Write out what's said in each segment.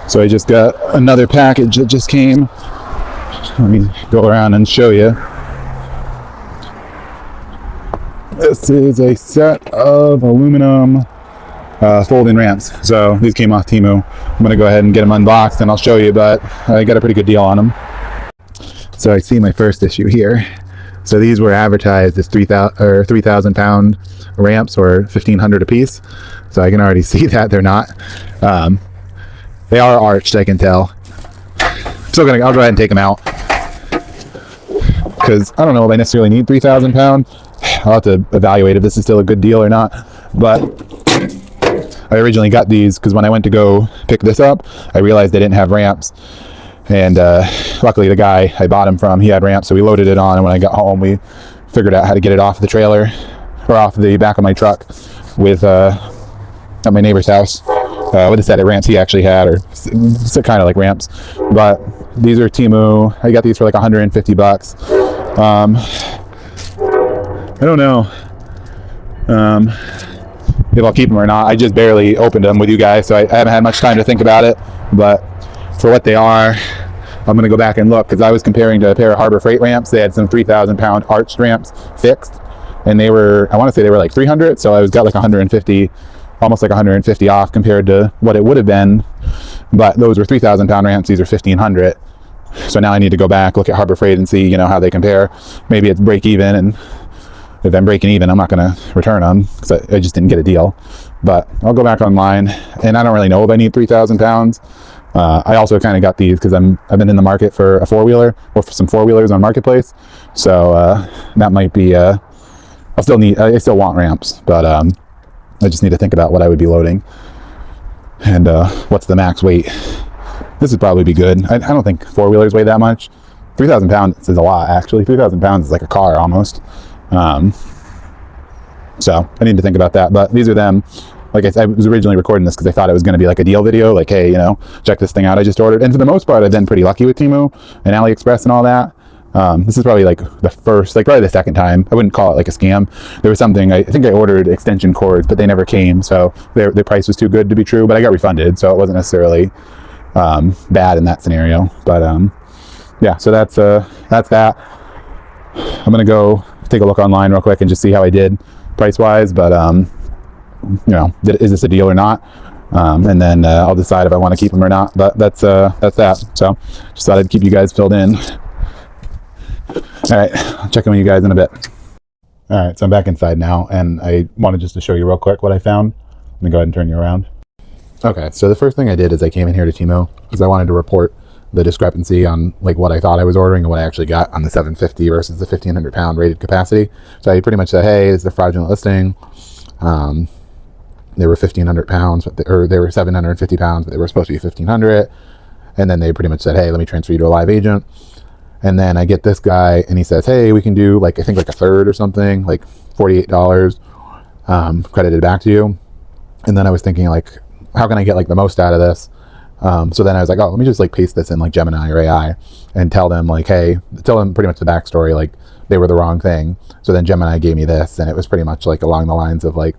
So I just got another package that just came. Let me go around and show you. This is a set of aluminum folding ramps. So these came off Temu. I'm going to go ahead and get them unboxed and I'll show you, but I got a pretty good deal on them. So I see my first issue here. So these were advertised as 3,000 pound ramps, or 1,500 a piece. So I can already see that they're not. They are arched, I can tell. I'll go ahead and take them out, because I don't know if I necessarily need 3,000 pound. I'll have to evaluate if this is still a good deal or not. But I originally got these because when I went to go pick this up, I realized they didn't have ramps. And luckily the guy I bought them from, he had ramps, so we loaded it on, and when I got home we figured out how to get it off the trailer, or off the back of my truck, with at my neighbor's house, with a set of ramps he actually had, or kind of like ramps. But these are Temu. I got these for like 150 bucks. I don't know if I'll keep them or not. I just barely opened them with you guys, so I haven't had much time to think about it. But for what they are, I'm going to go back and look, because I was comparing to a pair of Harbor Freight ramps. They had some 3,000 pound arched ramps fixed, and they were, I want to say they were like 300, so I got like 150, almost like 150 off compared to what it would have been. But those were 3,000 pound ramps, these are 1,500. So now I need to go back, look at Harbor Freight and see, how they compare. Maybe it's break even, and if I'm breaking even, I'm not going to return them, because I just didn't get a deal. But I'll go back online, and I don't really know if I need 3,000 pounds. I also kind of got these because I've been in the market for a four-wheeler, or for some four-wheelers on Marketplace. So that might be, I still want ramps, but I just need to think about what I would be loading, and what's the max weight. This would probably be good. I don't think four-wheelers weigh that much. 3,000 pounds is a lot, actually. 3,000 pounds is like a car almost. So I need to think about that, but these are them. Like I was originally recording this because I thought it was going to be like a deal video, like, hey, check this thing out I just ordered. And for the most part, I've been pretty lucky with Temu and AliExpress and all that. This is probably like the first, probably the second time. I wouldn't call it like a scam. There was something, I think I ordered extension cords, but they never came, so their price was too good to be true, but I got refunded, so it wasn't necessarily bad in that scenario. But yeah, so that's that. I'm gonna go take a look online real quick and just see how I did price wise, but is this a deal or not? And then I'll decide if I want to keep them or not. But that's that. So just thought I'd keep you guys filled in. All right, I'll check in with you guys in a bit. All right, so I'm back inside now, and I wanted just to show you real quick what I found. Let me go ahead and turn you around. Okay, so the first thing I did is I came in here to Temu because I wanted to report the discrepancy on like what I thought I was ordering and what I actually got on the 750 versus the 1,500 pound rated capacity. So I pretty much said, hey, it's a fraudulent listing. They were 1,500 pounds, or they were 750 pounds, but they were supposed to be 1,500. And then they pretty much said, hey, let me transfer you to a live agent. And then I get this guy, and he says, hey, we can do I think like a third or something, like $48, credited back to you. And then I was thinking, like, how can I get like the most out of this? So then I was like, oh, let me just like paste this in like Gemini or AI and tell them like, hey, tell them pretty much the backstory, like they were the wrong thing. So then Gemini gave me this, and it was pretty much like along the lines of like,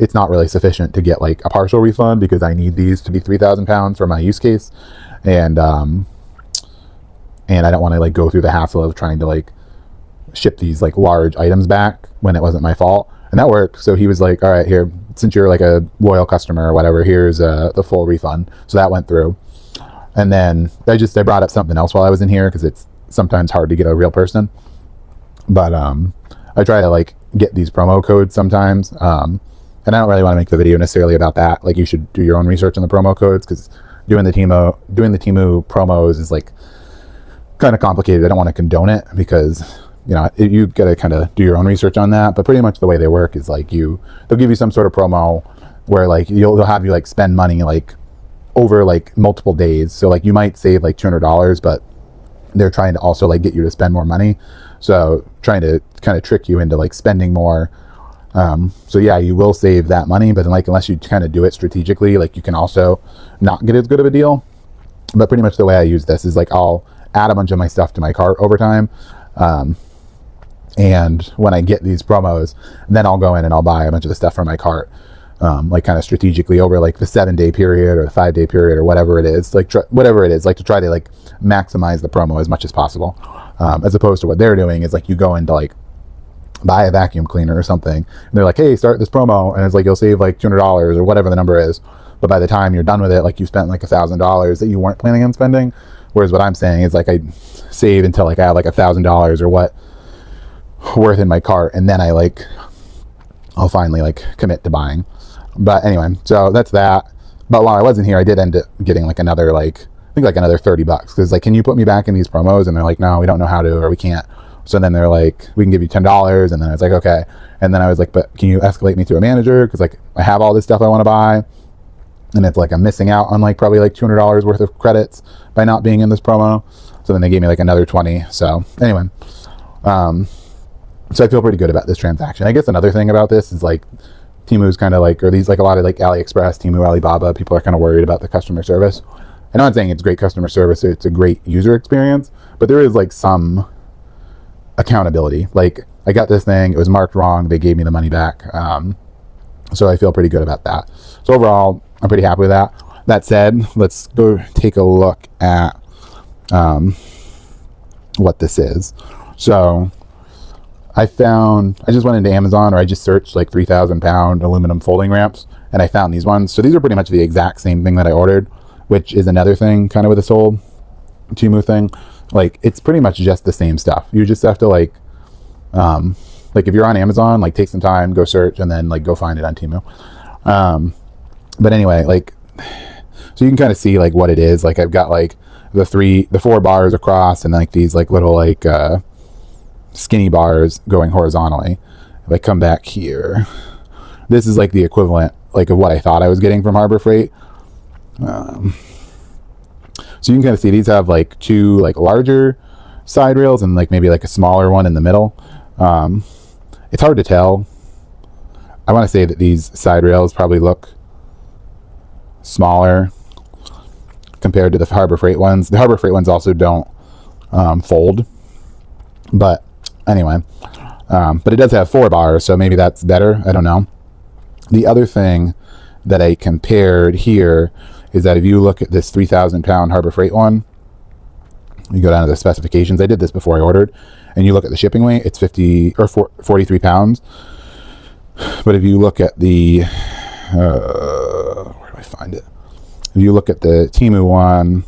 it's not really sufficient to get like a partial refund because I need these to be 3,000 pounds for my use case. And I don't want to like go through the hassle of trying to like ship these like large items back when it wasn't my fault. And that worked. So he was like, all right, here, since you're like a loyal customer or whatever, here's the full refund. So that went through. And then I brought up something else while I was in here because it's sometimes hard to get a real person. But I try to like get these promo codes sometimes. And I don't really want to make the video necessarily about that. Like, you should do your own research on the promo codes, because doing the Temu promos is like kind of complicated. I don't want to condone it because you got to kind of do your own research on that. But pretty much the way they work is like they'll give you some sort of promo where like they'll have you like spend money like over like multiple days. So like you might save like $200, but they're trying to also like get you to spend more money. So trying to kind of trick you into like spending more. So yeah, you will save that money, but then like unless you kind of do it strategically, like you can also not get as good of a deal. But pretty much the way I use this is like I'll add a bunch of my stuff to my cart over time. And when I get these promos, then I'll go in and I'll buy a bunch of the stuff from my cart. like kind of strategically over like the 7-day period or the 5-day period or whatever it is, like whatever it is, like to try to like maximize the promo as much as possible, as opposed to what they're doing is like you go into like buy a vacuum cleaner or something and they're like, hey, start this promo, and it's like you'll save like $200 or whatever the number is, but by the time you're done with it, like you spent like $1,000 that you weren't planning on spending. Whereas what I'm saying is like I save until like I have like $1,000 or what worth in my cart, and then I'll finally like commit to buying. But anyway, so that's that. But while I wasn't here, I did end up getting like another like I think like another $30 because like, can you put me back in these promos? And they're like, no, we don't know how to, or we can't. So then they're like, we can give you $10, and then I was like, okay. And then I was like, but can you escalate me to a manager, because like I have all this stuff I want to buy, and it's like I'm missing out on like probably like $200 worth of credits by not being in this promo. So then they gave me like another 20. So anyway, so I feel pretty good about this transaction. I guess another thing about this is like Temu's kind of like, or these like a lot of like AliExpress, Temu, Alibaba, people are kind of worried about the customer service. I'm not saying it's great customer service, it's a great user experience, but there is like some accountability. Like I got this thing, it was marked wrong, they gave me the money back. So I feel pretty good about that. So overall, I'm pretty happy with that. That said, let's go take a look at what this is. So I just went into Amazon, or I just searched like 3,000 pound aluminum folding ramps, and I found these ones. So these are pretty much the exact same thing that I ordered, which is another thing kind of with this whole Temu thing. Like it's pretty much just the same stuff. You just have to like if you're on Amazon, like take some time, go search, and then like go find it on Temu. But anyway, like, so you can kind of see like what it is. Like I've got like the 4 bars across, and like these like little like skinny bars going horizontally. If I come back here, this is like the equivalent like of what I thought I was getting from Harbor Freight. So you can kind of see these have like 2 like larger side rails and like maybe like a smaller one in the middle. It's hard to tell. I want to say that these side rails probably look smaller compared to the Harbor Freight ones. The Harbor Freight ones also don't fold, but anyway, but it does have 4 bars, so maybe that's better. I don't know. The other thing that I compared here is that if you look at this 3,000 pound Harbor Freight one, you go down to the specifications. I did this before I ordered, and you look at the shipping weight, it's 43 pounds. But if you look at the where do I find it? If you look at the Temu one,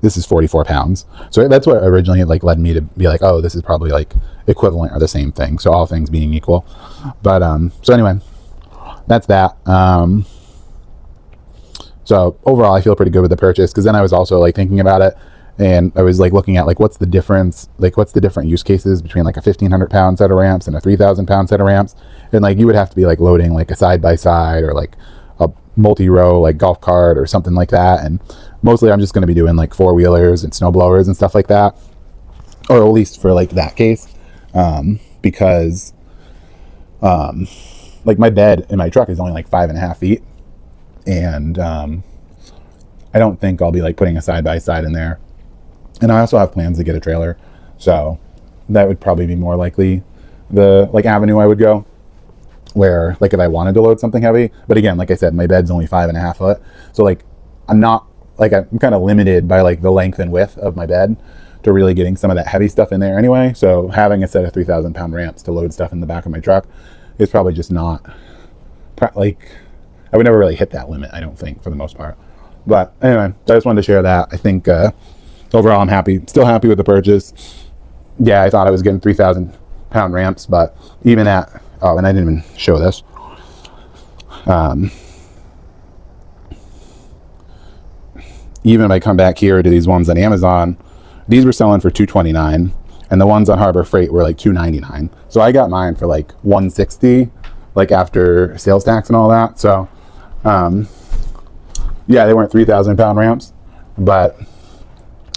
this is 44 pounds. So that's what originally like led me to be like, oh, this is probably like equivalent or the same thing. So all things being equal. But so anyway, that's that. So overall, I feel pretty good with the purchase, because then I was also like thinking about it, and I was like looking at like what's the difference, like what's the different use cases between like a 1,500 pound set of ramps and a 3,000 pound set of ramps. And like you would have to be like loading like a side by side or like a multi-row like golf cart or something like that. And mostly I'm just going to be doing like 4-wheelers and snowblowers and stuff like that, or at least for like that case, because like my bed in my truck is only like 5.5 feet, and I don't think I'll be like putting a side by side in there. And I also have plans to get a trailer, so that would probably be more likely the like avenue I would go, where like if I wanted to load something heavy. But again, like I said, my bed's only 5.5 foot, so like I'm kind of limited by like the length and width of my bed to really getting some of that heavy stuff in there anyway. So having a set of 3,000 pound ramps to load stuff in the back of my truck is probably just not like, I would never really hit that limit, I don't think, for the most part. But anyway, I just wanted to share that. I think overall I'm still happy with the purchase. Yeah, I thought I was getting 3,000 pound ramps, but even at, oh, and I didn't even show this. Even if I come back here to these ones on Amazon, these were selling for $229, and the ones on Harbor Freight were like $299. So I got mine for like $160, like after sales tax and all that. So yeah, they weren't 3,000 pound ramps, but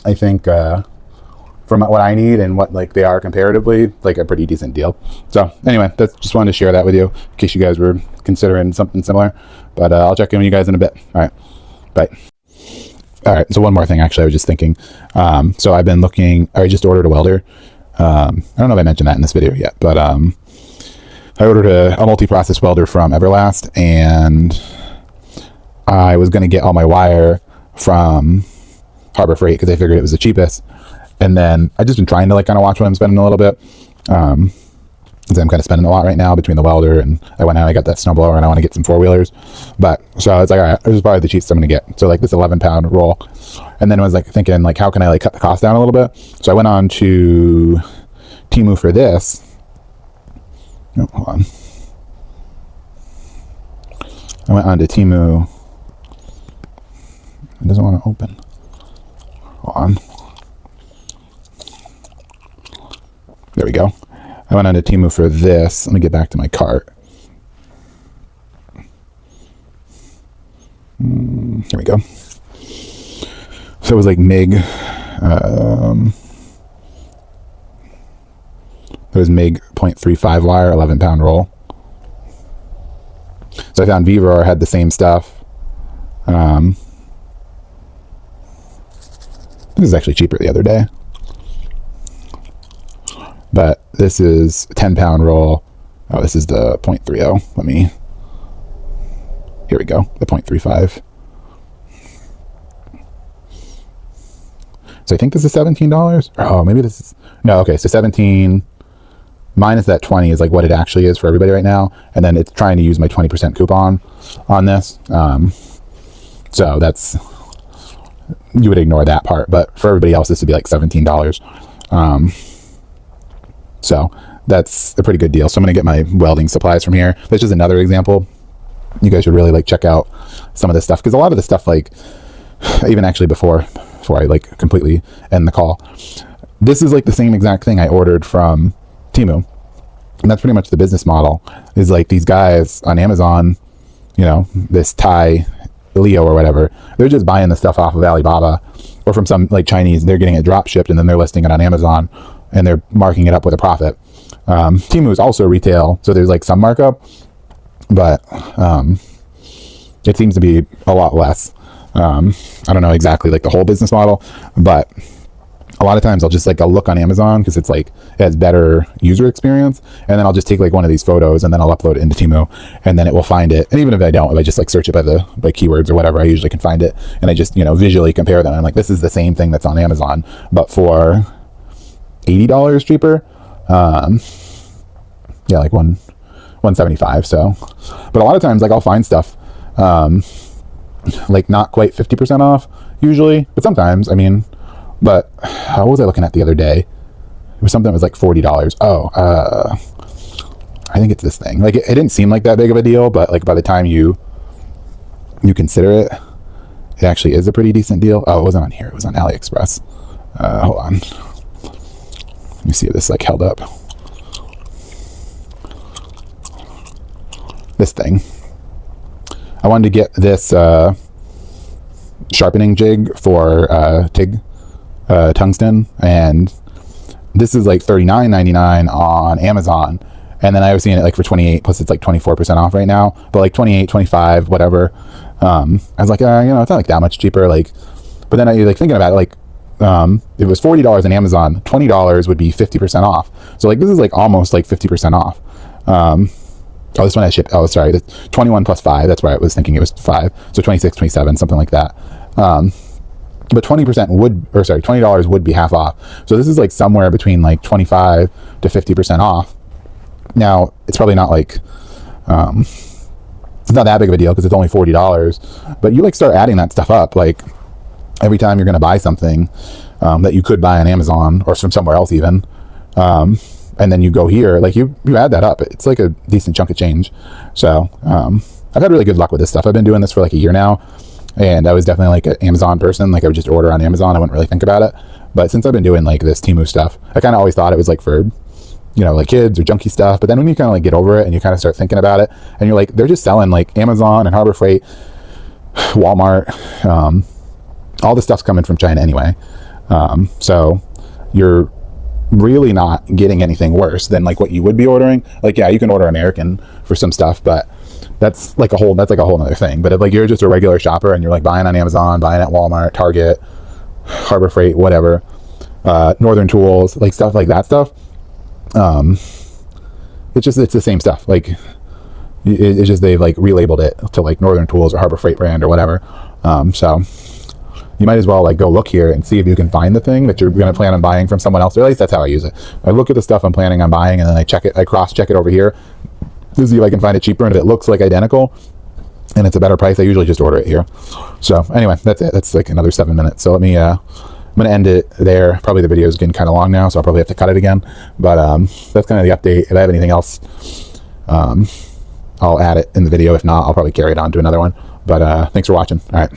I think from what I need and what like they are comparatively, like a pretty decent deal. So anyway, that's just wanted to share that with you in case you guys were considering something similar. But I'll check in with you guys in a bit. All right. Bye. All right. So one more thing, actually, I was just thinking. So I've been looking, I just ordered a welder. I don't know if I mentioned that in this video yet, but I ordered a multi-process welder from Everlast, and I was going to get all my wire from Harbor Freight because I figured it was the cheapest. And then I just been trying to like kind of watch what I'm spending a little bit. Because I'm kind of spending a lot right now between the welder, and I went out, I got that snowblower, and I want to get some 4-wheelers. But so it's like, all right, this is probably the cheapest I'm going to get. So like this 11-pound roll. And then I was like thinking, like, how can I like cut the cost down a little bit? So I went on to Temu for this. Oh, hold on. I went on to Temu. It doesn't want to open. Hold on. There we go. I went on to Temu for this. Let me get back to my cart. Here we go. So it was like MIG. It was MIG 0.35 wire, 11-pound roll. So I found Vivor had the same stuff. This is actually cheaper the other day. But this is a 10-pound roll. Oh, this is the 0.30. Let me, here we go, the 0.35. So I think this is $17. Oh, maybe this is, no, okay, so 17 minus that 20 is like what it actually is for everybody right now. And then it's trying to use my 20% coupon on this. So that's, you would ignore that part. But for everybody else, this would be like $17. So that's a pretty good deal. So I'm going to get my welding supplies from here. That's just another example. You guys should really like check out some of this stuff, because a lot of the stuff, like even actually before I like completely end the call, this is like the same exact thing I ordered from Temu. And that's pretty much the business model, is like these guys on Amazon, you know, this Thai Leo or whatever, they're just buying the stuff off of Alibaba or from some like Chinese. They're getting it drop shipped and then they're listing it on Amazon and they're marking it up with a profit. Temu is also retail, so there's like some markup, but it seems to be a lot less. I don't know exactly like the whole business model, but a lot of times I'll look on Amazon because it's like it has better user experience, and then I'll just take like one of these photos and then I'll upload it into Temu, and then it will find it. And even if I don't, if I just like search it by keywords or whatever, I usually can find it, and I just, you know, visually compare them. I'm like, this is the same thing that's on Amazon, but for $80 cheaper. Yeah, like $175. So, but a lot of times like I'll find stuff like not quite 50% off usually, but sometimes, I mean, but what was I looking at the other day? It was something that was like $40. Oh, I think it's this thing. Like it didn't seem like that big of a deal, but like by the time you consider it, it actually is a pretty decent deal. Oh, it wasn't on here. It was on AliExpress. Hold on. Let me see if this like held up. This thing. I wanted to get this sharpening jig for TIG tungsten, and this is like $39.99 on Amazon, and then I was seeing it like for $28, plus it's like 24% off right now, but like $28, $25, whatever. I was like, you know, it's not like that much cheaper, like, but then I like thinking about it, like it was $40 on Amazon, $20 would be 50% off, so like this is like almost like 50% off. Oh, this one I shipped, oh sorry, the 21 plus 5, that's where I was thinking it was 5, so 26, 27, something like that. But 20% would be half off. So this is like somewhere between like 25 to 50% off. Now, it's probably not like, it's not that big of a deal because it's only $40, but you like start adding that stuff up. Like every time you're going to buy something that you could buy on Amazon or from somewhere else even, and then you go here, like you add that up, it's like a decent chunk of change. So I've had really good luck with this stuff. I've been doing this for like a year now, and I was definitely like an Amazon person. Like I would just order on Amazon, I wouldn't really think about it. But since I've been doing like this Temu stuff, I kind of always thought it was like for, you know, like kids or junky stuff. But then when you kind of like get over it and you kind of start thinking about it, and you're like, they're just selling like Amazon and Harbor Freight, Walmart, all the stuff's coming from China anyway. So you're really not getting anything worse than like what you would be ordering. Like, yeah, you can order American for some stuff, but that's like a whole other thing. But if like you're just a regular shopper and you're like buying on Amazon, buying at Walmart, Target, Harbor Freight, whatever, Northern Tools, like stuff like that stuff, it's the same stuff. Like it's just they've like relabeled it to like Northern Tools or Harbor Freight brand or whatever. So you might as well like go look here and see if you can find the thing that you're going to plan on buying from someone else. Or at least that's how I use it. I look at the stuff I'm planning on buying, and then I cross check it over here to see if I can find it cheaper. And if it looks like identical and it's a better price, I usually just order it here. So anyway, that's it. That's like another 7 minutes. So let me I'm gonna end it there. Probably the video is getting kind of long now, so I'll probably have to cut it again. But that's kind of the update. If I have anything else, I'll add it in the video. If not, I'll probably carry it on to another one. But thanks for watching. All right.